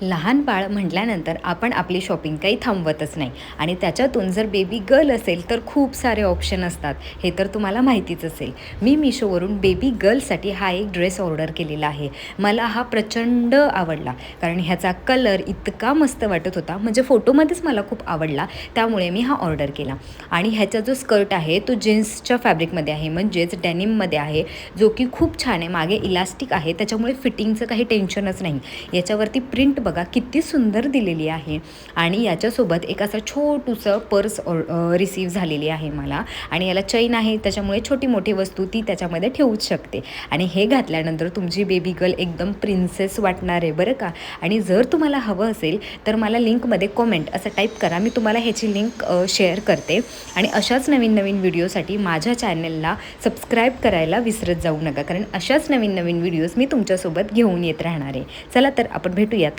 लहान बाळ म्हटल्यानंतर आपण आपली शॉपिंग काही थांबवतच नाही आणि त्याच्यातून जर बेबी गर्ल असेल तर खूप सारे ऑप्शन असतात, हे तर तुम्हाला माहितीच असेल. मी मिशोवरून बेबी गर्लसाठी हा एक ड्रेस ऑर्डर केलेला आहे. मला हा प्रचंड आवडला, कारण ह्याचा कलर इतका मस्त वाटत होता, म्हणजे फोटोमध्येच मला खूप आवडला, त्यामुळे मी हा ऑर्डर केला. आणि ह्याचा जो स्कर्ट आहे तो जीन्सच्या फॅब्रिकमध्ये आहे, म्हणजेच डेनिममध्ये आहे, जो की खूप छान आहे. मागे इलास्टिक आहे, त्याच्यामुळे फिटिंगचं काही टेन्शनच नाही. याच्यावरती प्रिंट बघा किती सुंदर दिलेली आहे आणि याच्यासोबत एक असं छोटूसं पर्स रिसीव झालेली आहे मला. आणि याला चैन आहे, त्याच्यामुळे छोटी मोठी वस्तू ती त्याच्यामध्ये ठेवूच शकते. आणि हे घातल्यानंतर तुमची बेबी गर्ल एकदम प्रिन्सेस वाटणार आहे बरं का. आणि जर तुम्हाला हवं असेल तर मला लिंकमध्ये कॉमेंट असं टाईप करा, मी तुम्हाला ह्याची लिंक शेअर करते. आणि अशाच नवीन नवीन व्हिडिओसाठी माझ्या चॅनलला सबस्क्राईब करायला विसरत जाऊ नका, कारण अशाच नवीन नवीन व्हिडिओज मी तुमच्यासोबत घेऊन येत राहणार आहे. चला तर आपण भेटूयात.